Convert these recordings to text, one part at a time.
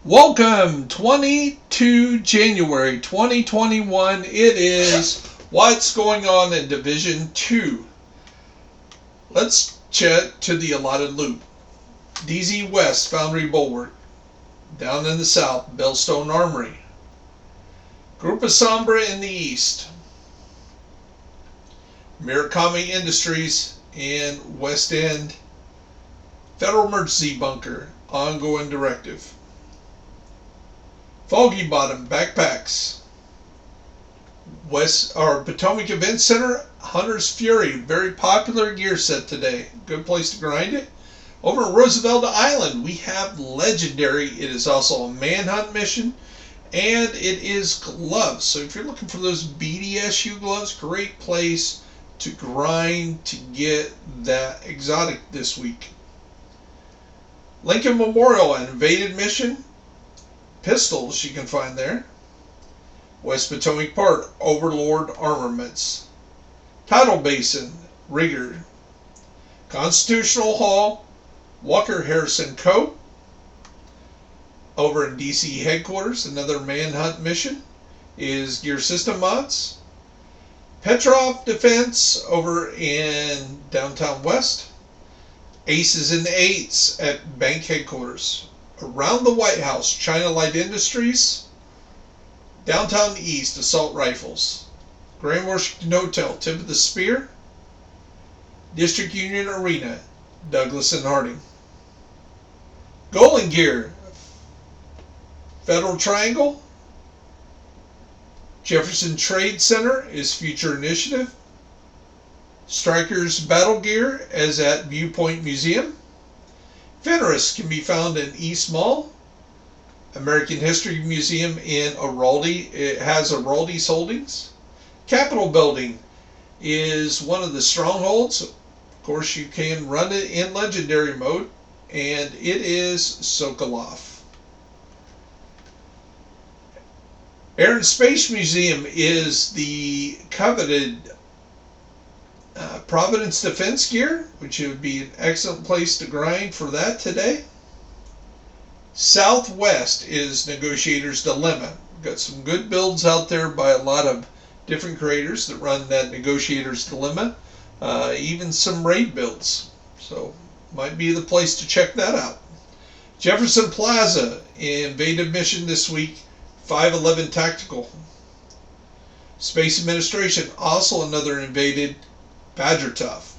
Welcome, 22 January 2021. It is what's going on in Division 2. Let's check to the allotted loop. DZ West Foundry Bulwark. Down in the south, Bellstone Armory. Grupo Sombra in the east. Murakami Industries in West End. Federal Emergency Bunker. Ongoing directive. Foggy Bottom Backpacks. Potomac Event Center, Hunter's Fury, very popular gear set today. Good place to grind it. Over at Roosevelt Island, we have Legendary. It is also a manhunt mission, and it is gloves. So if you're looking for those BDSU gloves, great place to grind to get that exotic this week. Lincoln Memorial, an invaded mission. Pistols you can find there. West Potomac Park, Overlord Armaments. Tidal Basin, Rigger. Constitutional Hall, Walker Harrison Co. Over in DC headquarters, another manhunt mission is Gear System Mods. Petrov Defense over in downtown West. Aces and Eights at bank headquarters. Around the White House, China Light Industries. Downtown East, Assault Rifles. Grand Washington Hotel, Tip of the Spear. District Union Arena, Douglas and Harding. Golden Gear, Federal Triangle. Jefferson Trade Center is Future Initiative. Strikers Battle Gear is at Viewpoint Museum. Fenris can be found in East Mall. American History Museum in Araldi. It has Araldi's holdings. Capitol Building is one of the strongholds. Of course, you can run it in Legendary mode, and it is Sokolov. Air and Space Museum is the coveted Providence Defense Gear, which would be an excellent place to grind for that today. Southwest is Negotiator's Dilemma. We've got some good builds out there by a lot of different creators that run that Negotiator's Dilemma. Even some raid builds. So might be the place to check that out. Jefferson Plaza, invaded mission this week, 511 Tactical. Space Administration, also another invaded, Badger Tough.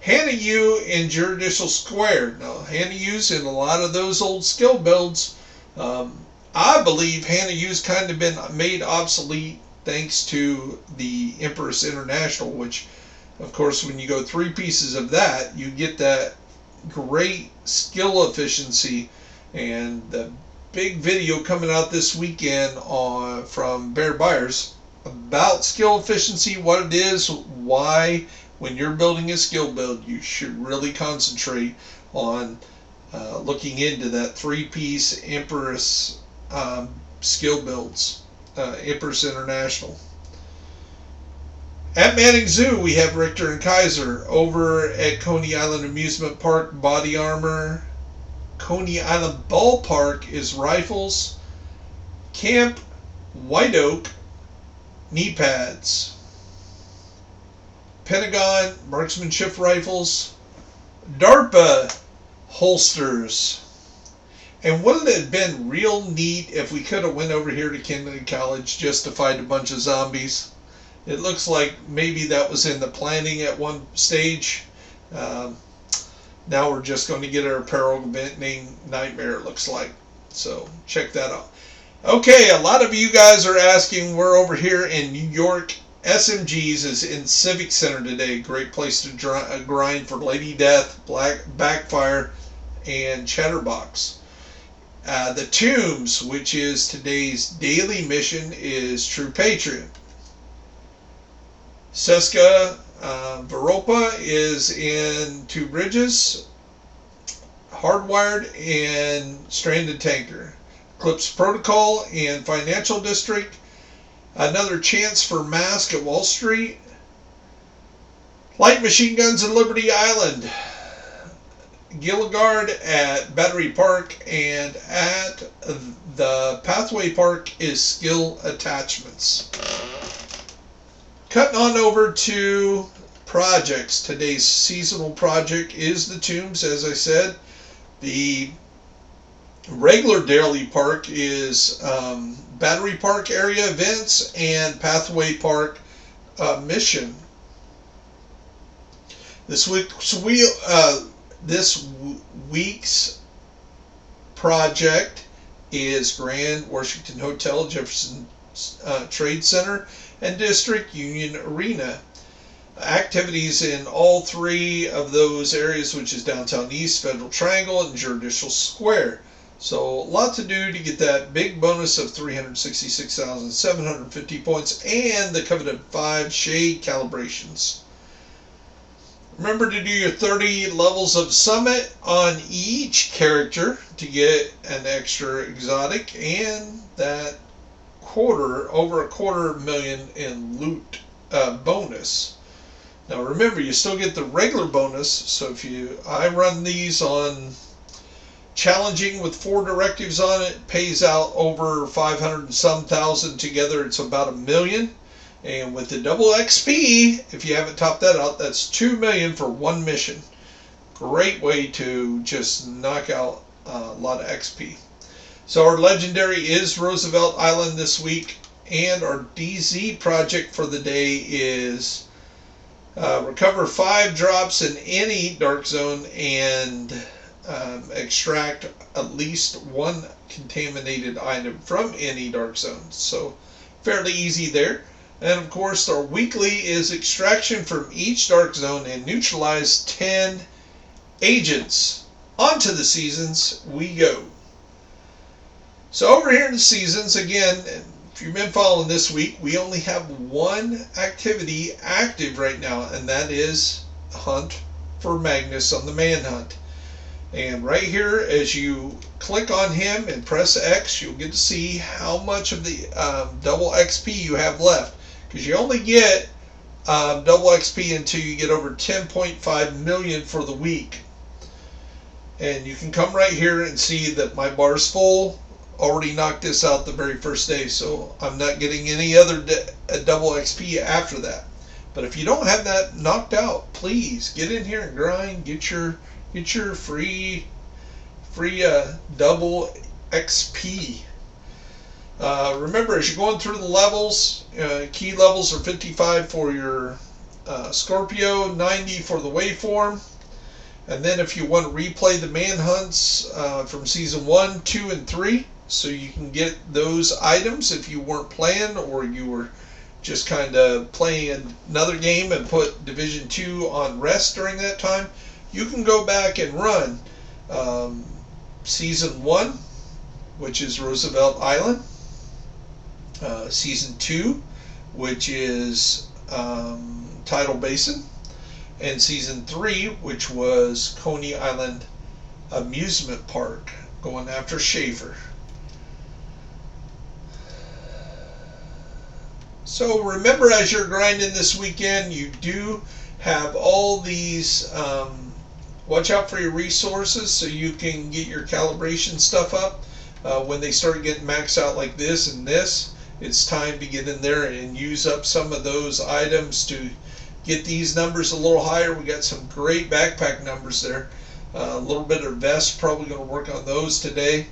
Hannah U in Judicial Square. Now, Hannah U's in a lot of those old skill builds. I believe Hannah U's kind of been made obsolete thanks to the Empress International, which, of course, when you go 3 pieces of that, you get that great skill efficiency. And the big video coming out this weekend from Bear Buyers about skill efficiency, what it is, why when you're building a skill build you should really concentrate on looking into that 3-piece Empress skill builds, Empress International. At Manning Zoo we have Richter and Kaiser. Over at Coney Island Amusement Park, Body Armor. Coney Island Ballpark is Rifles. Camp White Oak, knee pads. Pentagon marksmanship rifles. DARPA holsters. And wouldn't it have been real neat if we could have went over here to Kennedy College just to fight a bunch of zombies? It looks like maybe that was in the planning at one stage. Now we're just going to get our apparel event named Nightmare, it looks like. So check that out. Okay, a lot of you guys are asking, we're over here in New York. SMGs is in Civic Center today. Great place to grind for Lady Death, Backfire, and Chatterbox. The Tombs, which is today's daily mission, is True Patriot. Seska Veropa is in Two Bridges, Hardwired, and Stranded Tanker. Eclipse Protocol in Financial District. Another Chance for Mask at Wall Street. Light Machine Guns in Liberty Island. Gilligard, at Battery Park, and at the Pathway Park is Skill Attachments. Cutting on over to projects. Today's seasonal project is the tombs, as I said. The regular daily park is Battery Park area events and Pathway Park mission. This week's project is Grand Washington Hotel, Jefferson Trade Center, and District Union Arena. Activities in all three of those areas, which is Downtown East, Federal Triangle, and Judicial Square. So a lot to do to get that big bonus of 366,750 points and the coveted 5 shade calibrations. Remember to do your 30 levels of summit on each character to get an extra exotic and that over a $250,000 in loot bonus. Now remember, you still get the regular bonus, so I run these on challenging with 4 directives on it, pays out over 500 and some thousand together, it's about $1 million. And with the double XP, if you haven't topped that out, that's $2 million for one mission. Great way to just knock out a lot of XP. So our legendary is Roosevelt Island this week, and our DZ project for the day is recover 5 drops in any dark zone and extract at least 1 contaminated item from any dark zone. So fairly easy there. And of course our weekly is extraction from each dark zone and neutralize 10 agents. On to the seasons we go. So over here in the seasons, again, if you've been following this week, we only have 1 activity active right now, and that is Hunt for Magnus on the Manhunt. And right here, as you click on him and press X, you'll get to see how much of the double XP you have left. Because you only get double XP until you get over 10.5 million for the week. And you can come right here and see that my bar's full. Already knocked this out the very first day, so I'm not getting any other double XP after that. But if you don't have that knocked out, please get in here and grind, get your free double XP. Remember, as you're going through the levels, key levels are 55 for your Scorpio, 90 for the waveform. And then if you want to replay the manhunts from season 1, 2, and 3, so you can get those items if you weren't playing or you were just kind of playing another game and put Division 2 on rest during that time, you can go back and run season 1, which is Roosevelt Island, season 2, which is Tidal Basin, and season 3, which was Coney Island Amusement Park, going after Schaefer. So remember, as you're grinding this weekend, you do have all these, watch out for your resources so you can get your calibration stuff up. When they start getting maxed out like this and this, it's time to get in there and use up some of those items to get these numbers a little higher. We got some great backpack numbers there. A little bit of vest, probably going to work on those today.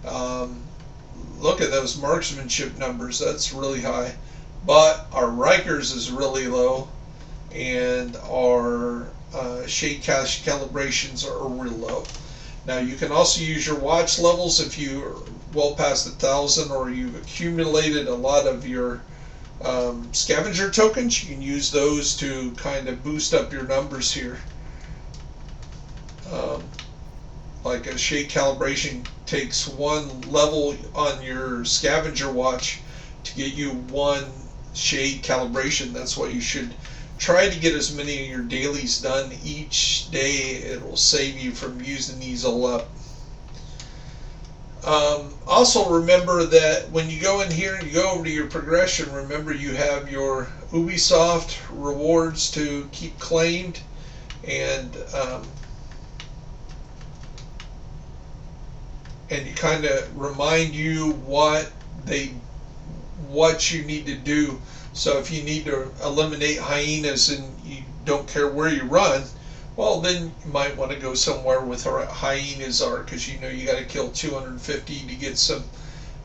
Look at those marksmanship numbers, that's really high. But our Rikers is really low, and our shade cache calibrations are real low. Now you can also use your watch levels if you're well past 1,000 or you've accumulated a lot of your scavenger tokens. You can use those to kind of boost up your numbers here. Like a shade calibration takes 1 level on your scavenger watch to get you 1 shade calibration. That's why you should try to get as many of your dailies done each day. It will save you from using these all up. Also remember that when you go in here and you go over to your progression, remember you have your Ubisoft rewards to keep claimed, and and you kind of remind you what you need to do. So if you need to eliminate hyenas and you don't care where you run, well, then you might want to go somewhere with hyenas are, because you know you got to kill 250 to get some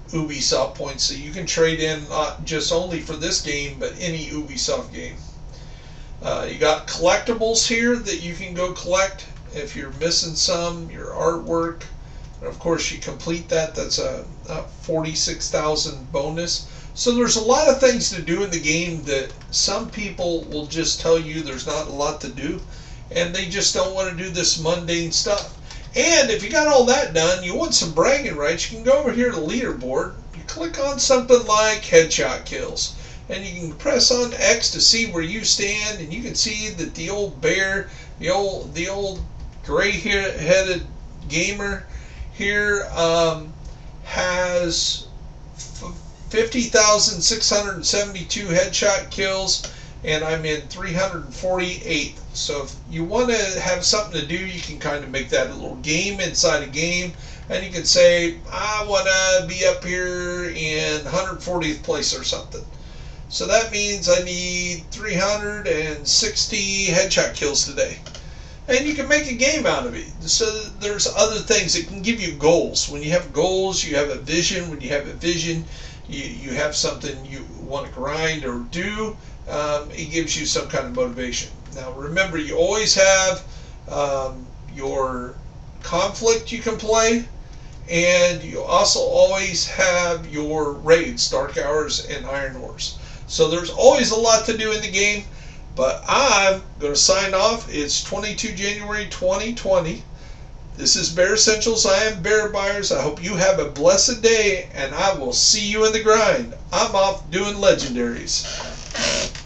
Ubisoft points that you can trade in, not just only for this game, but any Ubisoft game. You got collectibles here that you can go collect if you're missing some, your artwork. And of course, you complete that. That's a 46,000 bonus. So there's a lot of things to do in the game that some people will just tell you there's not a lot to do, and they just don't want to do this mundane stuff. And if you got all that done, you want some bragging rights, you can go over here to the leaderboard. You click on something like headshot kills, and you can press on X to see where you stand, and you can see that the old bear, the old gray-headed gamer here has 50,672 headshot kills, and I'm in 348th. So if you want to have something to do, you can kind of make that a little game inside a game, and you can say, I want to be up here in 140th place or something. So that means I need 360 headshot kills today. And you can make a game out of it. So there's other things that can give you goals. When you have goals, you have a vision. When you have a vision, you have something you want to grind or do. It gives you some kind of motivation. Now remember, you always have your conflict you can play, and you also always have your raids, Dark Hours and Iron Wars. So there's always a lot to do in the game, but I'm going to sign off. It's 22 January 2020. This is Bear Essentials. I am Bear Buyers. I hope you have a blessed day, and I will see you in the grind. I'm off doing legendaries.